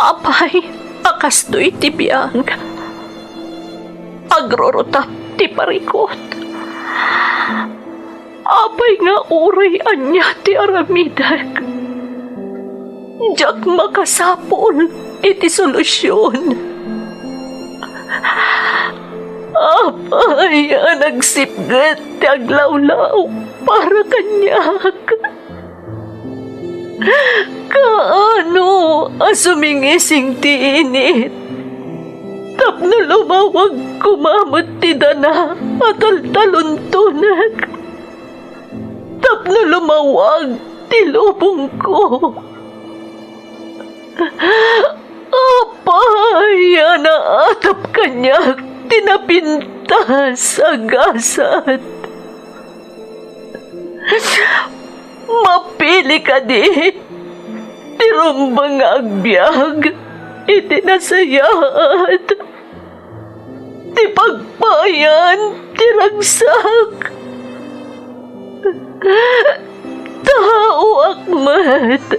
Apay, akastoy ti biyang. Agrorotap ti parikot. Apay nga uray anya ti aramidak. Diyak makasapol iti solusyon. Apay, nagsipgat ti aglawlaw para kanyak. Kaano asumingising ti init? Tapno lumawag kumamot ti dana at altaluntunak. Tapno lumawag ti lubong ko. Apay, naatap kanyak tinapintas agasat. Mapili ka di, tirumbang agbyag, itinasayat, ti pagpayan, tiragsak. Tao akmat,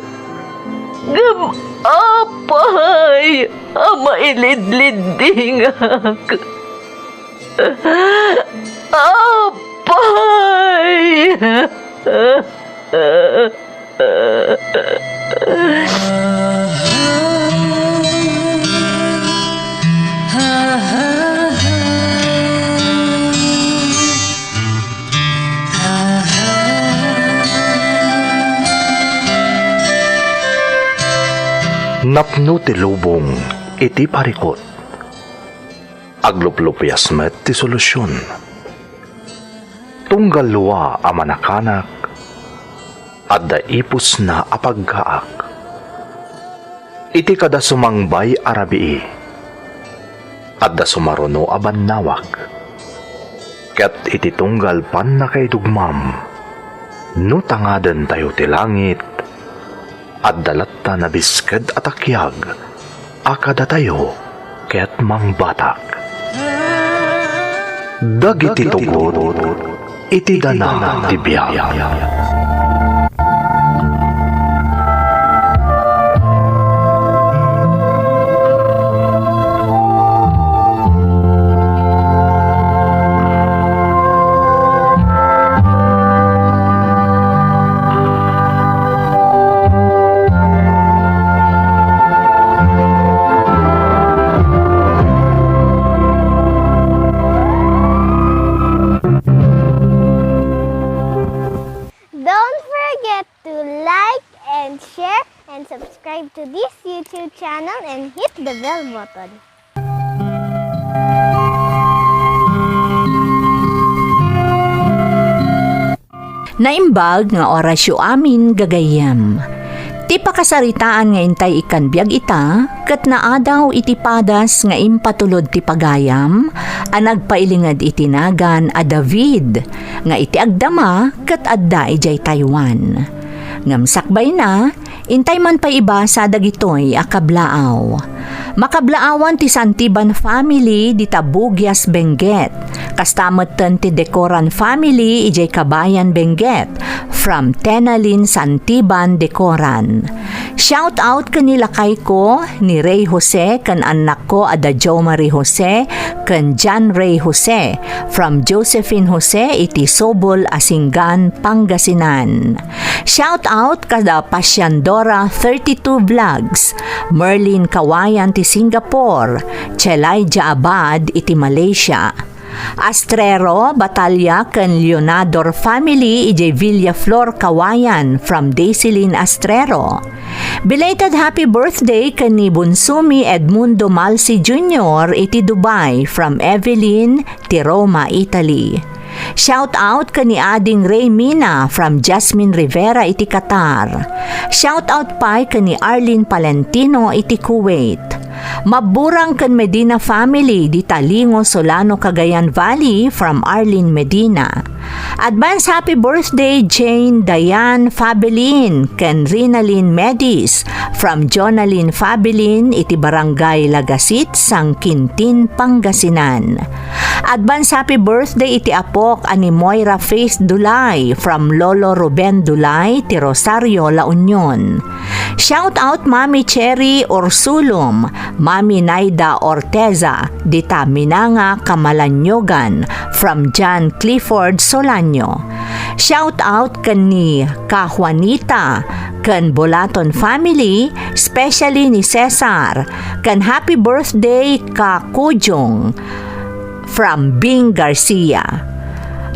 apay, mailidlidingak. Apay! Napno ti lubong iti parikot. Agluplupyas met ti solusyon. Tunggal luwa a manakanak at daipos na apagkaak. Iti kada sumangbay arabii at da sumaruno aban nawak. Ket iti tunggal pan na kay dugmam no tangaden tayo ti langit at dalatta na bisked at akyag akada tayo ket mangbatak. Dagiti tugod iti dana ti biyag. Subscribe to this YouTube channel and hit the bell button. Naimbag nga orasyo amin gagayam. Ti pakasaritaan nga intay ikan biag ita, ket naadaw iti padas nga impatulod ti pagayam, nagpailingad itinagan a David, nga iti agdama ket adda ijay Taiwan. Ngamsakbay na, intay man pa iba sa dagitoy akablaaw. Makablaawan ti Santiban family di Tabugyas Benguet. Kastametten ti Decoran family ijay Kabayan Benguet from Tenalin Santiban Decoran. Shout out kanila kay ko ni Ray Jose kan anak ko ada Jo Marie Jose kan John Ray Jose from Josephine Jose iti Sobol Asingan Pangasinan. Shout out kada Pasyandora 32 Vlogs, Merlin Kawayan ti Singapore, Chelaija Abad iti Malaysia. Astrero, Batalya ken Leonador family ijay Villaflor Kawayan from Daisilin Astrero. Belated happy birthday ken ni Bunsumi Edmundo Malsi Jr. iti Dubai from Evelyn ti Roma, Italy. Shout out kani Ading Ray Mina from Jasmine Rivera iti Qatar. Shout out pa kani Arlene Palentino iti Kuwait. Maburang kan Medina family di Talingo, Solano, Cagayan Valley from Arlene Medina. Advance happy birthday Jane Diane Fabelin ken Rinalyn Medis from Jonalyn Fabelin iti Barangay Lagasit, Sangkintin, Pangasinan. Advance happy birthday iti apok ani Moira Faith Dulay from Lolo Ruben Dulay ti Rosario, La Union. Shout out Mami Cherry Orsulum, Mami Naida Orteza dita Minanga, Kamalanyogan from John Clifford Solanyo. Shout out kani ka Juanita kan Bolaton family, especially ni Cesar. Kan happy birthday ka Kujong from Bing Garcia.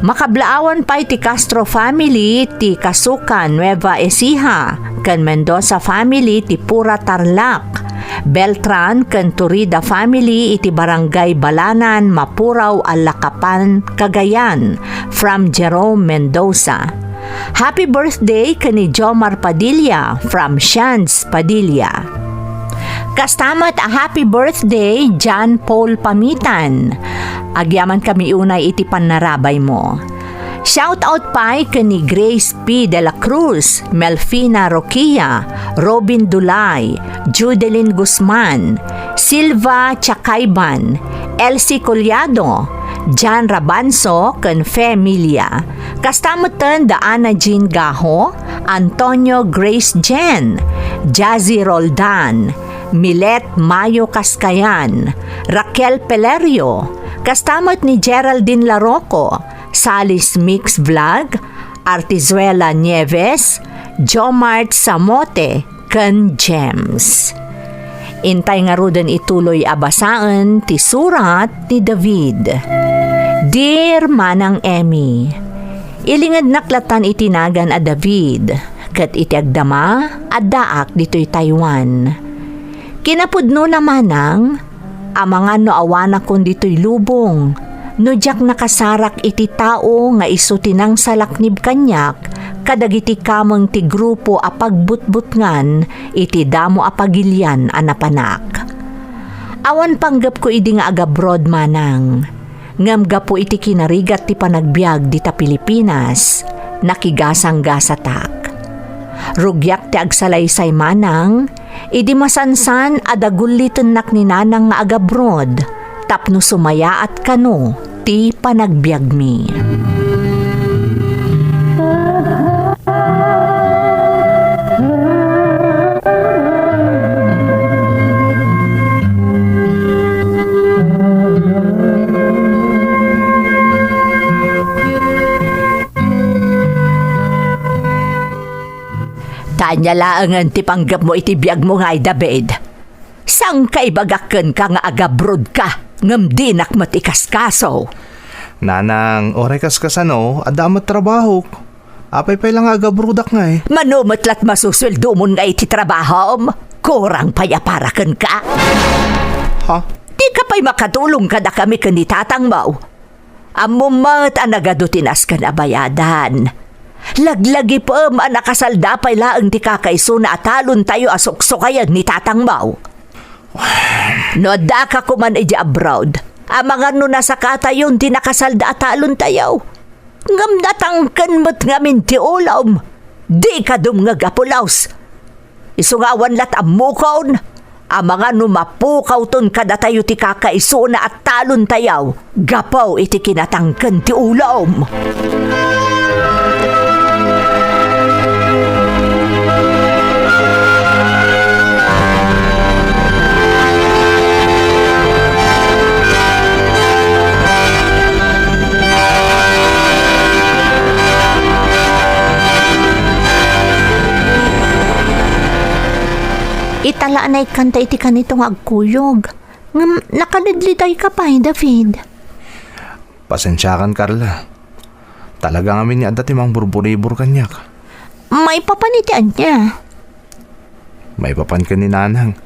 Makablaawan pa iti Castro family ti Kasukan, Nueva Ecija, kan Mendoza family ti Pura Tarlac. Beltran kan Turida family iti Barangay Balanan, Mapuraw, Alakapan, Cagayan from Jerome Mendoza. Happy birthday kani Jomar Padilla from Shands Padilla. Kastamat a happy birthday John Paul Pamitan. Agyaman kami unay iti panarabay mo. Shout out pa kani Grace P. De La Cruz, Melfina Roquia, Robin Dulay, Judelyn Guzman, Silva Chakayban, Elsie Collado, Jan Rabanso ken Familia. Kastamutan da Ana Jean Gaho, Antonio Grace Jen, Jazzy Roldan, Milet Mayo Kaskayan, Raquel Pelerio, kastamot ni Geraldine Larocco, Salis Mix Vlog, Artizuela Nieves, Jomart Samote, ken Gems. Intay nga rudan ituloy abasaan ti surat ni David. Dear Manang Emmy, ilingad naklatan itinagan a David, kat iti agdama at daak dito'y Taiwan. Kinapudno na manang, amangan no awana kon dito'y lubong, no jak nakasarak iti tao nga iso tinang salaknib kanyak, kadagiti kamang ti grupo apagbutbutngan iti damo apagilyan anapanak. Awan panggap ko idi nga agabroad manang, ngam gapo iti kinarigat ti panagbiag dita Pilipinas, nakigasang-gasatak. Rugyak ti agsalaysay manang, idi masansan adagulitan nak ni nanang nga agabroad, tapno sumaya at kano ti panagbiag mi. Tanya laangan ti panggap mo iti biag mo ngay David. Sang kaibagaken ka nga agabrod ka, ngam dinak matikas kaso. Nanang, oray kaskasano, adamat trabaho. Apay pa lang agabrudak nga eh. Manumatlat masusweldo mo nga iti trabaho, kurang payaparaken ka. Ha? Di ka pa'y makatulong kada kami kanitatang mo. Amumat ang nagadutinas ka na bayadan. Laglagi pa nakasalda pa'y laang ti kakaiso na atalon tayo asuksukayan ni tatang mo. No da ka kuman iji abroad, amangan no nasa katayon ti nakasalda atalon tayo. Ngam natangkan mo't ngamin ti ulam, di ka dumngagapulaws. Isungawan lat amukon, amangan no mapukaw ton kada tayo ti kakaiso na atalon tayo, gapaw iti kinatangkan ti ulam. Italaan ay kanta iti kanitong agkuyog. Nakalidliday ka pa, David. Pasensyakan, Carla. Talaga nga niya dati mang burburibur kanyak. May papanitian niya. May papan ka ni nanang.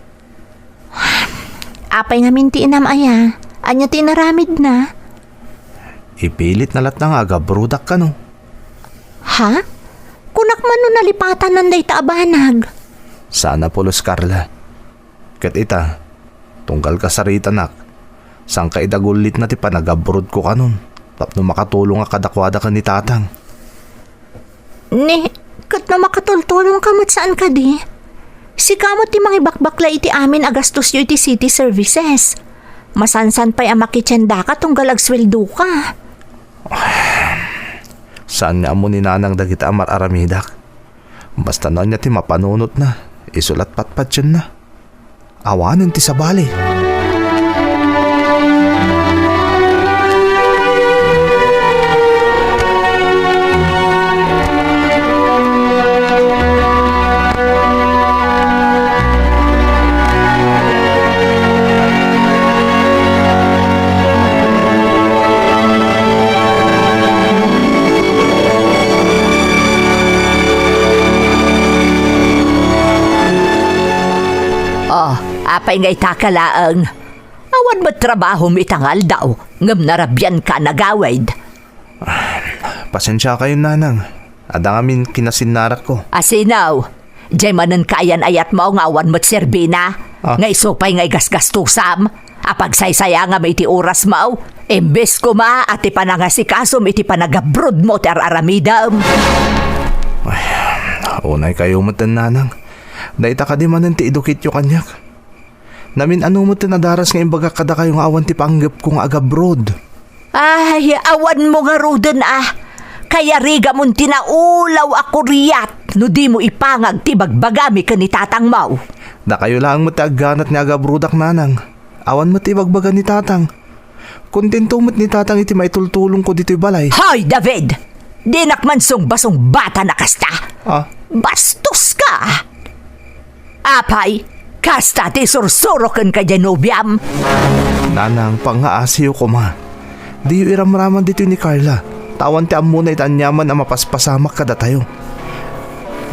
Apay nga minti inam aya. Anya tinaramid na. Ipilit na lat na nga agabrudak ka no. Ha? Kunak man no nalipatan ng dayta abanag. Sana pulos, Carla. Kat tunggal ka sa rita nak. Sang ka idagulit na ti panagabrod ko kanon. Tapno makatulong nga kadakwada ka ni tatang. Ni, kat na makatultulong kamot saan ka di? Si kamot ti mangibakbakla iti amin agastos yu iti city services. Masansan pa'y amakitsenda ka tunggal agsweldo ka. Saan nga mo ni nanang dagita amar aramidak? Basta na niya ti mapanunot na, isulat patpat yan na. Awanin ti sabali. Apay nga itakalaang. Awan mo trabaho mitangal daw. Ngam narabyan ka nagawid. Pasensya kayo nanang. Ada ngamin kinasinarak ko. Asinaw, jay manan kayan ayat mo nga awan mo't serbina. Nga isupay nga igasgastusam. Apag saysaya nga may iti oras mo. Imbes ko ma at ipanangasikasom iti panagabrod mo ti araramidam. Unay kayo mo nanang. Daita ka di manan ti idukit yu kanyak. Namin ano mo tinadaras nga imbaga kada kayo nga awan ti panggap kong agabrod. Ay, awan mo nga roden Kaya riga mong tinaulaw ako riyat no di mo ipangag ti bagbagami ka ni tatang mau. Da kayo lang mo ti agganat ni agabrodak nanang. Awan mo ti bagbaga ni tatang. Kontento mo't ni tatang iti maitultulong ko dito balay. Hoy, David! Di nakmansong basong bata na kasta. Bastos ka! Apay, kasta ti sursuro-ken ka Genoviam. Nanang, pangaasiyo ko ma. Di yu iramraman dito ni Carla. Tawan ti amuna itanyaman ang mapaspasamak kada tayo.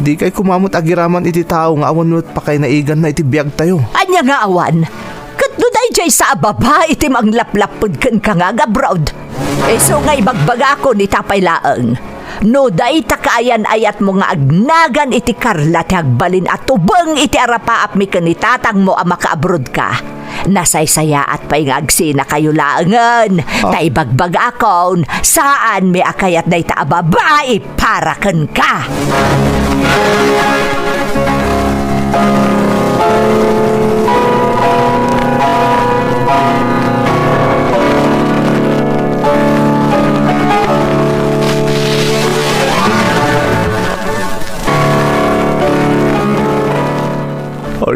Di kay kumamot agiraman iti tao nga awan mo't pakay naigan na iti biyag tayo. Anya nga awan? Katnuday jay sa ababa iti manglaplapod ken ka nga gabrod. So nga ibagbaga ko ni tapay laeng. No day takaayan ayat mo nga agnagan iti Carla ti agbalin at tubeng iti arapaap mi ken ni tatang mo ang makaabrod ka. Nasaysaya at pa'y nga agsina kayo laangan. Tay bagbaga akon saan may akayat day ta ababae para ken ka.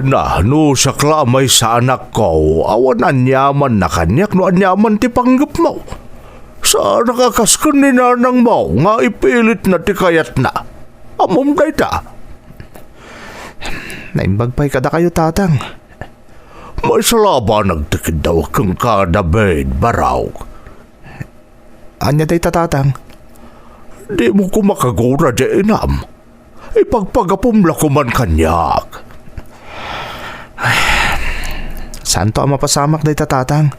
Na, no sa klamay sa anak ko, awan anyaman na kanyak no anyaman ti panggap mo. Sa nakakaskan ni nanang mo, nga ipilit na ti kayat na. Amom day ta. Naimbagpay kada kayo tatang. May salaba nagtikid daw kang kada bed baraw. Anya day ta tatang? Di mo ko makagura di inam. Ipagpagapumla ko man kanyak. Saan to ang mapasamak day tatatang?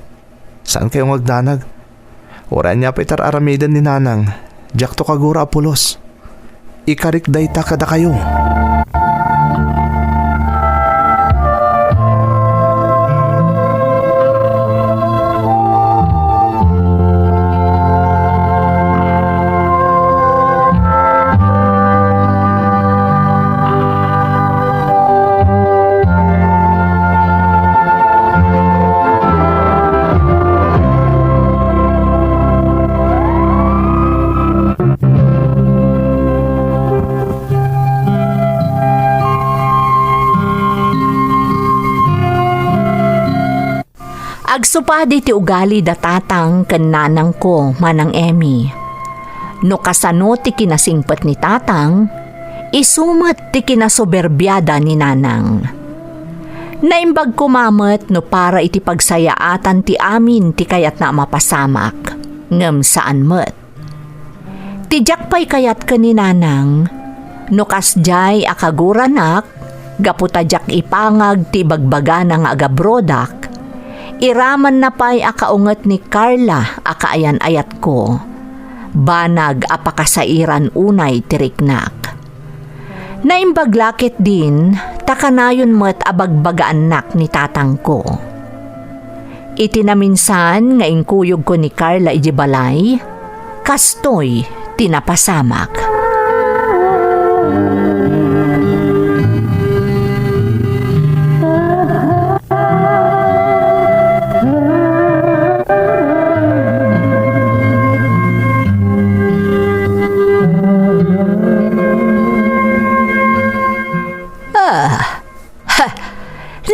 Saan kayong magdanag? Oran niya pa itar aramidan ni nanang. Diyak to kagura apulos. Ikarik day ta kada kayo. Agsupadi ti ugali da tatang ken nanang ko manang Emmy. No kasano ti kinasingpet ni tatang, isumet ti kinasoberbyada ni nanang. Naimbag kumamet no para iti pagsayaatan ti amin ti kayat na mapasamak, ngem saan met. Tijak pa'y kayat ka ni nanang, no kasjay akaguranak, gaputajak ipangag ti bagbaga ng agabrodak, iraman na pa'y akaunget ni Carla akaayan ayat ko. Banag apakasairan unay tiriknak. Naimbaglakit din, takanayon mo't abagbagaanak ni tatang ko. Itinaminsan nga ingkuyog ko ni Carla ijibalay, kastoy tinapasamak.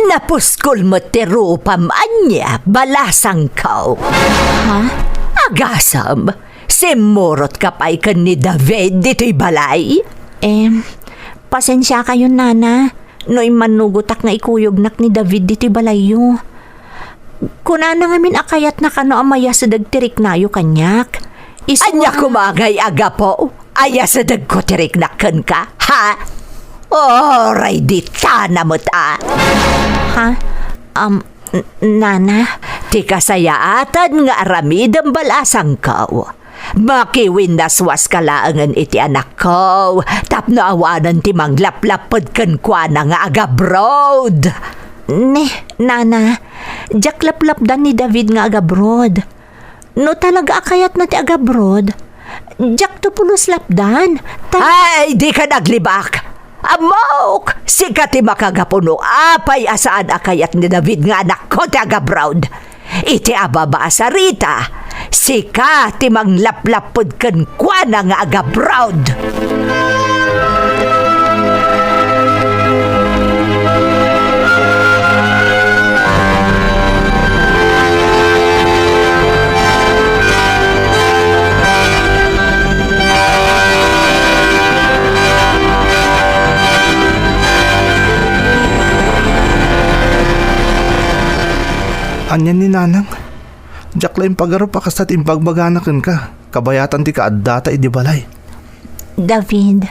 Napuskol mo tirupam anya, balasang kao. Ha? Agasam, simurot ka pa'y ka ni David dito'y balay? Pasensya kayo, nana. No'y manugutak nga ikuyognak ni David dito'y balayo. Kuna na ngamin akayat na kano amaya sa dagtirik nayo kanyak. Anya kumagay aga po, aya sa dagkotirik na kan ka, ha? Oray di tana mo ta. Ha? Nana, ti kasayaatan nga aramidang balasang kao. Makiwindaswas ka laangan iti anak ko. Tapno awanan ti manglaplapod kan kwa na nga agabroad. Nana, jaklaplapdan ni David nga agabroad. No talaga akayat na ti agabroad, jak to pulos lapdan. Ay, di ka naglibak. Amok! Sikati makagapuno apay asaan akayat ni David nga anak ko ti agabroad. Iti ababa asarita, sikati manglaplapod kan kwa na nga agabroad. Anyan ni nanang. Diyak lang pagaro pa kastat imbagbaganakan ka. Kabayatan ti ka addata idi balay. David.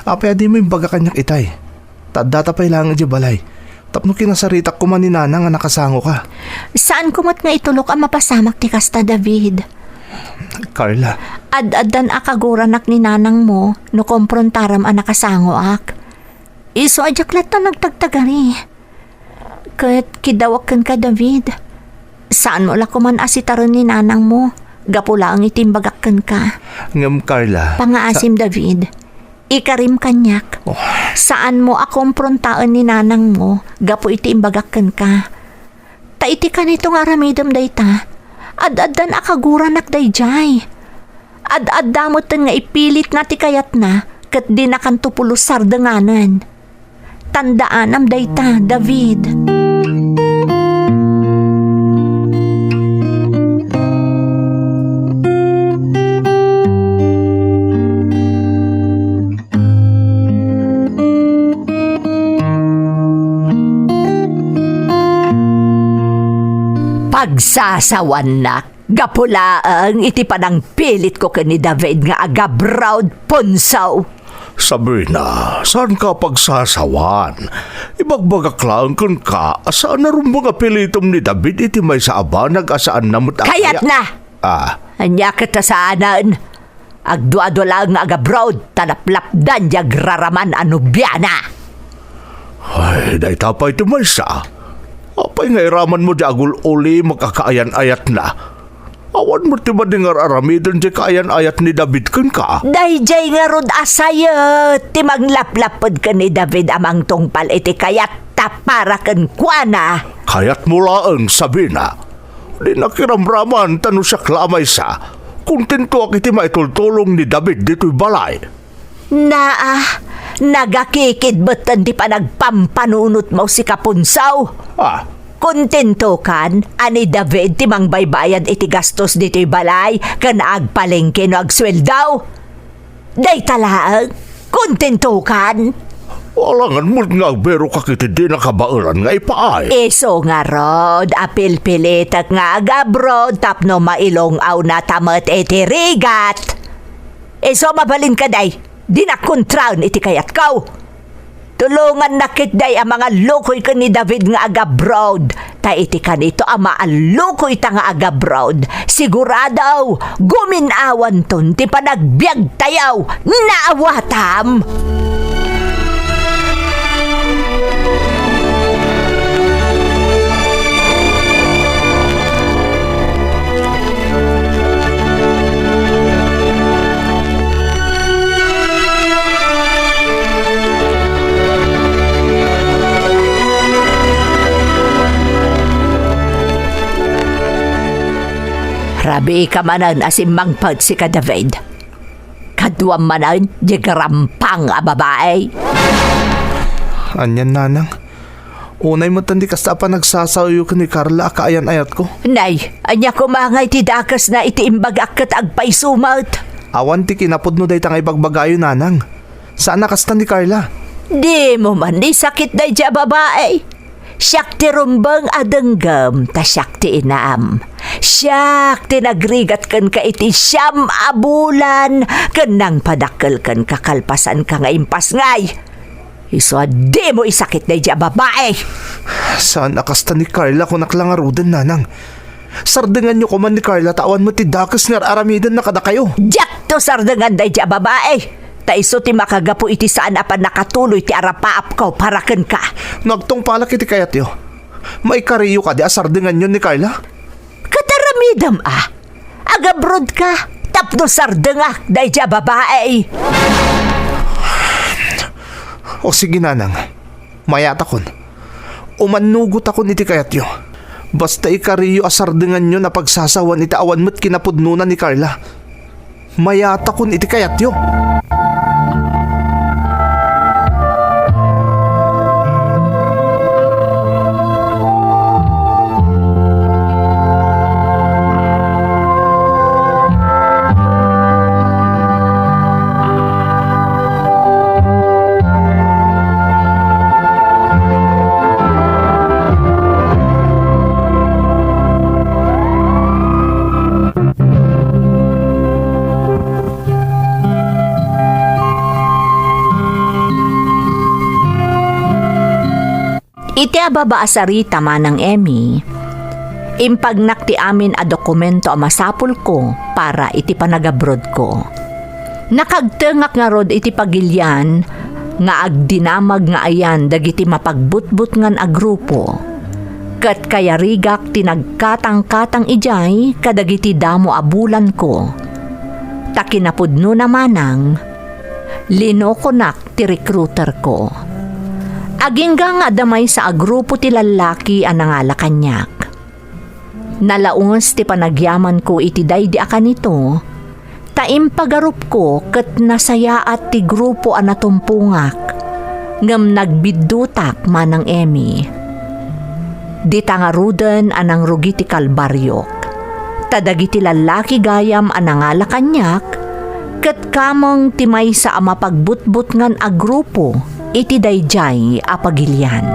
Apay adi mo imbaga kanyak itay. Taddata pa ilangan idi balay. Tapno kinasaritak ko man ni nanang nga nakasango ka. Saan kumot nga itulok ang mapasamak ti kasta, David? Carla. Ad-adan akaguranak ni nanang mo no komprontaram ang nakasango ak. Iso ajaklat na nagtagtagari. Kat kidawakan ka, David. Saan mo lako man asitaran ni nanang mo? Gapula ang itimbagakan ka. Ngam, Carla. Pangaasim, David. Ikarim kanyak. Oh. Saan mo akomprontaan ni nanang mo? Gapo itimbagakan ka. Taiti ka nito nga ramidam dayta. Ad-adan akaguranak dayjay. Ad-addamot nga ipilit na ti kayat na kat di nakantupulos sardanganan. Tandaan am dayta, David. Pagsasawan na, gapulaang iti panang pilit ko ni David nga agabroad punsaw. Sabrina, saan ka pagsasawan? Ibagbagaklaan kun ka, asaan na rin mga pilitom ni David iti may sa aba, nag-asaan na mo't Kayat na! Anya kita saanan. Agduado lang nga agabroad, tanaplapdan diag raraman anubyana. Ay, dahi tapay iti may sa. Apay nga iraman mo di agul uli makakaayan-ayat na. Awan mo tiba di nga aramidon di kaayan-ayat ni David kun ka. Dayjay nga rod asayot, timanglaplapod ka ni David amang tungpal iti kayat tapara kan kuana. Kayat mo laang Sabina. Di nakiramraman tano siya klamay sa. Kontento ak iti maitultulong ni David dito'y balay. Nagakikidbatan di pa nagpampanunot mo si Kapunsaw. Kontento kan, ani David timang baybayan iti gastos dito'y balay, kan agpalengke no agsweldaw. Day talaang, kontento kan. Walangan mo nga agbero kakiti di nakabauran nga ipaay. Iso nga rod, apil-pilitak nga agabrod, tapno mailong aw na tamat iti rigat. Iso mabalin ka day, di na kontraun iti kayat kaw. Tulungan nakit day ang mga lukoy ka ni David nga agabroad. Ta iti kanito ang maalukoy ta nga agabroad. Siguradaw, guminawan ton ti panagbiag tayaw, naawatam. Arabi ka manan asim mangpad si ka David. Kaduam manan di garampang a babae. Anyan, nanang. Unay mo tandi kasta pa nagsasayo ka ni Carla kaayan ayat ko. Nay, anya ko mangay ti dakas na itiimbag akat agpay sumat. Awan ti kinapod no day tangay bagbagayo, nanang. Saan nakasta ni Carla? Di mo man di sakit day dya babae. Siyak ti rumbang adenggam, ta siyak ti inaam. Siyak ti nagrigat kan ka iti siyam abulan, kanang padakkel kan kakalpasan ka nga impas ngay. Iso di mo isakit day dya babae. Saan nakasta ni Carla kung naklangarudan, nanang? Sardengan nyo ko man ni Carla, tawan mo ti dakas nga aramidan na kada kayo. Diyak to sardengan day dya babae. Ta iso ti makagapu iti saan apan nakatuloy ti arapaap ko paraken ka. Nagtong palak iti kayat yo. May kariyo ka di asardengan yun ni Carla? Kataramidam agabrod ka. Tapno sardengak day dya babae. O sige, nanang. Mayat akon. Umanugot akon iti kayat yo. Basta ikariyo asardengan nyo na pagsasawan iti awan mo't kinapudnunan ni Carla. Mayat akon iti kayat yo. Iti ababa asarita manang Emmy, impagnak ti amin a dokumento a masapul ko para iti panagabrod ko. Nakagtengak nga rod iti pagilyan nga agdinamag nga ayan dagiti mapagbutbut ngan a grupo. Kat kaya rigak tinagkatang-katang ijay kadagiti damo abulan ko. Takinapudno namanang linokonak ti recruiter ko. Agingga nga damay sa agrupo ti lalaki ang nangalakanyak. Nalaungas ti panagyaman ko iti daydi akan ito, taimpagarup ko ket nasayaat ti grupo ang natumpungak, ngam nagbiddutak manang Emmy. Di tangaruden anang rugi ti kalbaryok, tadagi ti lalaki gayam ang nangalakanyak, ket kamong ti may sa amapagbutbut ngan agrupo, iti dayjay apagilyan.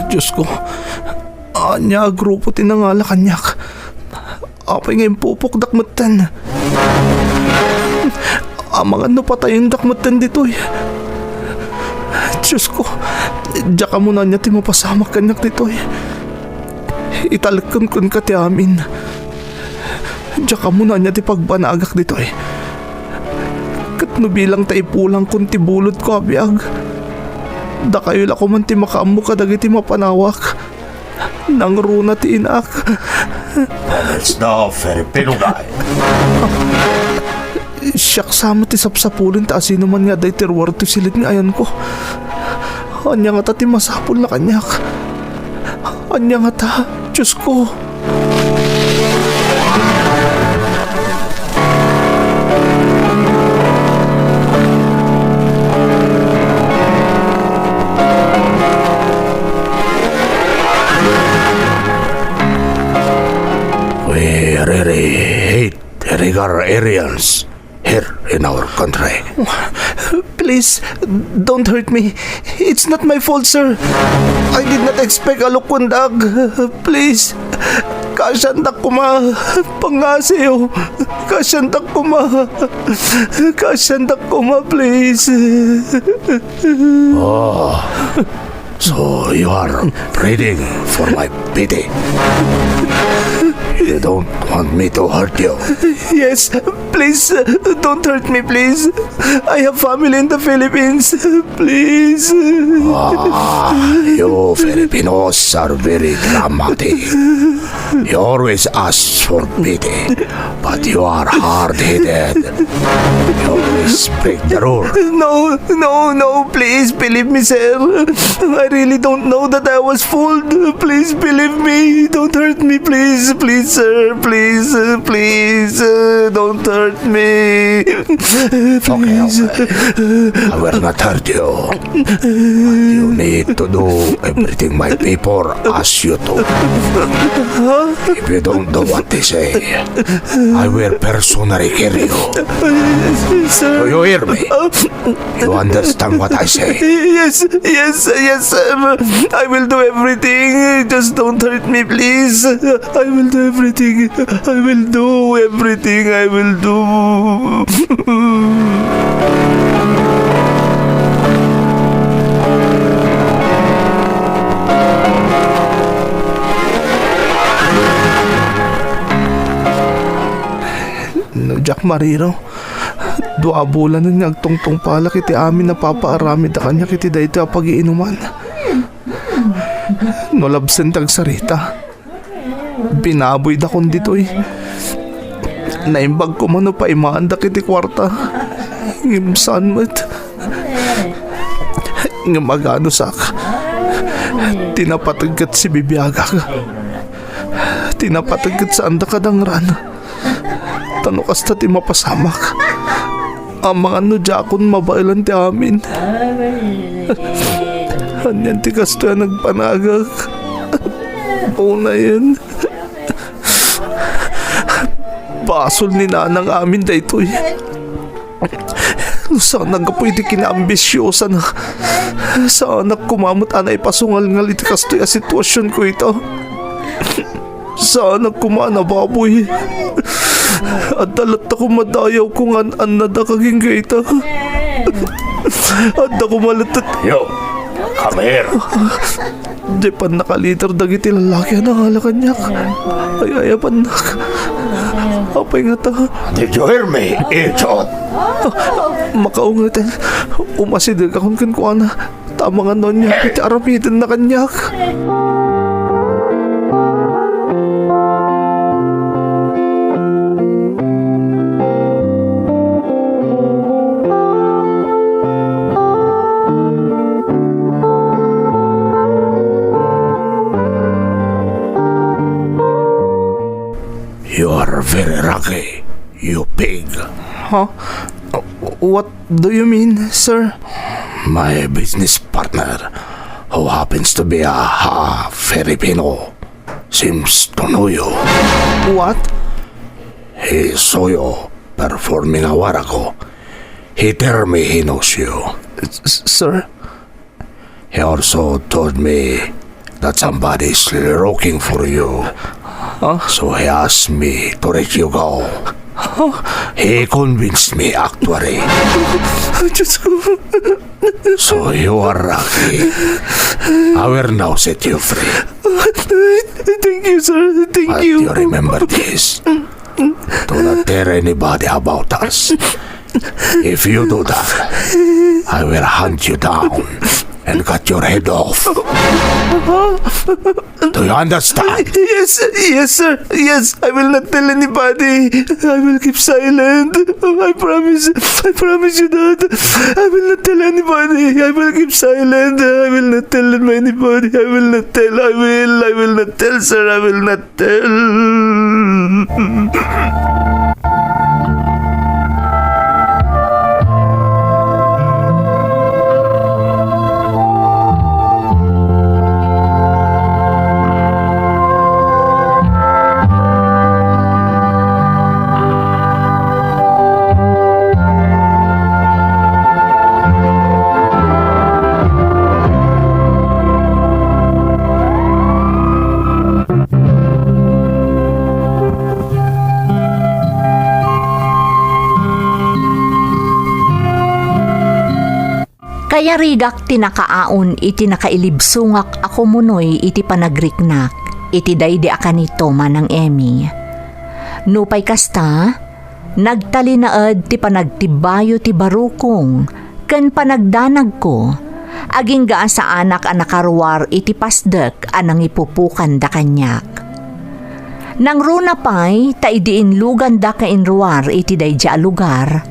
Diyos ko, anya grupo tinangala kanyak. Apay ngayon pupukdak matan. Mga ano pa tayong dakmatan dito eh. Diyos ko, diya ka muna niya ti mapasamak kanyak dito eh. Italakon kun ka ti amin. Diya ka muna niya ti pagbanagak dito eh. Kat no bilang ta ipulang kun ti bulod ko abiyag. Da kayo lako man ti makaammo ka dagiti mapanawak. Nang runa ti inak. It's no fair pinugay. Siyak sama ti sapsapulin ta asino man nga day terwar ti silit nga ayan ko. Anya nga ta ti masapul na kanyak. Anya nga ta, Diyos ko. We really hate illegal aliens here in our country. Please, don't hurt me. It's not my fault, sir. I did not expect a lukundag. Please, kasandak ko ma. Pangaseo. Kasandak ko ma. Kasandak ko ma, please. So you are pleading for my pity. You don't want me to hurt you. Yes, please, don't hurt me, please. I have family in the Philippines. Please. You Filipinos are very dramatic. You always ask for pity, but you are hard-headed. You always break the rule. No, please believe me, sir. I really don't know that I was fooled. Please believe me. Don't hurt me, please. Please, sir. Please, don't hurt me. Please. I will not hurt you. But you need to do everything my people ask you to. If you don't do what they say, I will personally kill you. Sir. Do you hear me? You understand what I say? Yes, sir. I will do everything. Just don't hurt me, please. I will do everything. I will do everything. I will do. No, Jack Marino. Dua bulan na nagtungtong pala kiti amin na papaarami da kanya kiti dayto pag-iinuman. No labsen tag sarita. Binaboy da kon ditoy. Naimbag ko man no pa imaanda kiti kwarta. Ngimsan mat. Ngamagano sak. Tinapatagkat si Bibiaga. Tinapatagkat sa anda kadangran. Tano kasta ti mapasamak. Ang mga nudjakon mabailan ti amin. Anyan ti kasto yan nagpanagag. Una yan. Basol ni nanang amin da ito'y. Saan nagkapoy di kinaambisyosa na. Saan kumamot anay pasungal-ngal iti kasto yung sitwasyon ko ito. Saan kumana baboy. At dalat ako madayaw kung an na da kaging gaita. At ako malatat. Yo, come here. Di pa nakaliter dagiti lalaki na halakanyak. Ay panak. Apay nga ta. Did you hear me, idiot? Makaungatan. Umasidig akong kankuana. Tama nga nun niya. Iti aramitin na kanyak. You are very lucky, you pig. Huh? What do you mean, sir? My business partner, who happens to be a Filipino, seems to know you. What? He saw you performing a while ago. He told me he knows you. Sir? He also told me that somebody is looking for you. So he asked me to let you go. He convinced me, actually. So you are lucky. I will now set you free. Thank you, sir. Thank But you. you remember this. Do not tell anybody about us. If you do that, I will hunt you down and cut your head off. Do you understand? Yes, sir. Yes, I will not tell anybody. I will keep silent. I promise you that. I will not tell anybody. I will keep silent. I will not tell anybody. I will not tell. I will not tell, sir. I will not tell. Kaya rigak tinakaaon iti nakailibsungak ako munoy iti panagriknak, iti daydi akanito manang Emmy. Nupay kasta, nagtalinaad ti panagtibayo ti barukong, ken panagdanag ko, aging gaan sa anak a nakaruar iti pasdek anang ipupukan da kanyak. Nang runa pa'y taidiin lugan da kainruar iti daydi a lugar,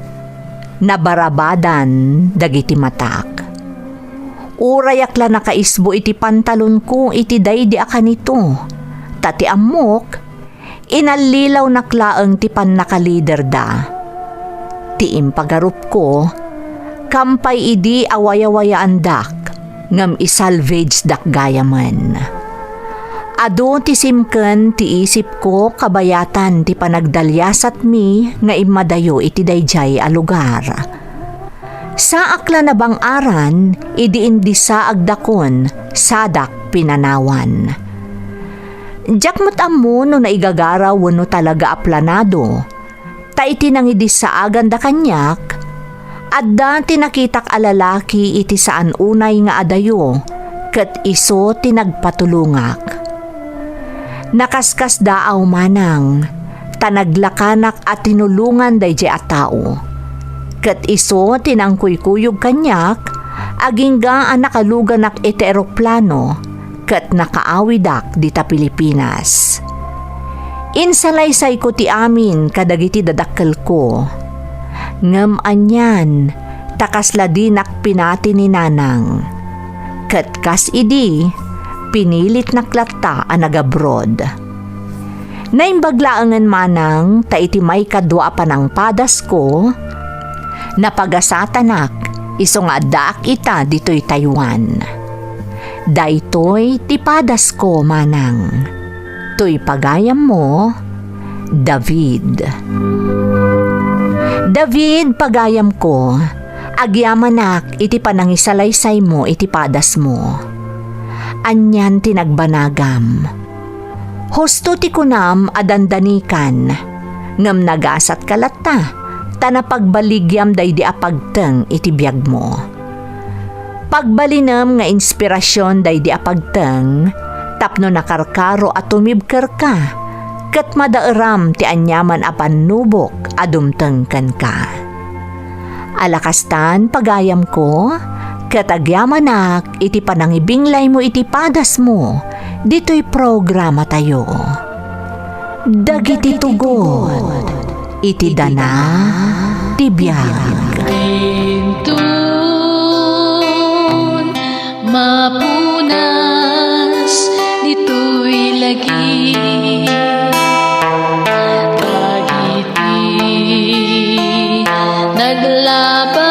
nabarabadan dagiti matak. Urayak la nakaisbo iti pantalon ko iti daydi akanito, tati amok, inalilaw naklaang ti pannakalider da. Ti impagarup ko, kampay idi awaya-wayaan dak, ngam isalvage dak gayaman. Ado ti simken ti isip ko kabayatan ti panagdalyasat mi nga imadayo iti dayjay a lugar. Sa akla na bang aran, idiin di sa agdakon, sadak pinanawan. Diyak mo't ammo no naigagaraw no talaga aplanado, ta iti nang idi sa aganda kanyak, at dati nakitak alalaki iti saan unay nga adayo, ket iso tinagpatulungak. Nakaskas daaw manang, tanaglakanak at tinulungan dayjay a tao. Ket iso tinangkuykuyog kanyak, aging gaan nakaluganak iti eroplano, ket nakaawidak dita Pilipinas. Insalaysay ko ti amin kadagiti dadakkel ko. Ngem anyan, takasla dinak pinati ni nanang. Ket kas idi, pinilit naklatta a nagabroad. Naimbaglaangan manang ta iti may kadwa pa ng padas ko, napagasatanak iso nga daak ita dito'y Taiwan. Daytoy ti padas ko manang, to'y pagayam mo, David. David, pagayam ko, agyamanak iti panangisalaysay mo iti padas mo. Anyan tinagbanagam. Husto ti kunam adandanikan, ngam nagasat kalata, tanapagbaligyan daydi apagteng iti biyag mo. Pagbalinam nga inspirasyon daydi apagteng, tapno nakarkaro at tumibker ka, ket madairam ti anyaman a panubok adumtengken ka. Alakastan pagayam ko, katagyamanak iti panangibinglay mo iti padas mo, dito'y programa tayo. Dagiti tugod, iti dana, ti biyag. Bintun, mapunas, dito'y lagi. Dagiti, naglaban,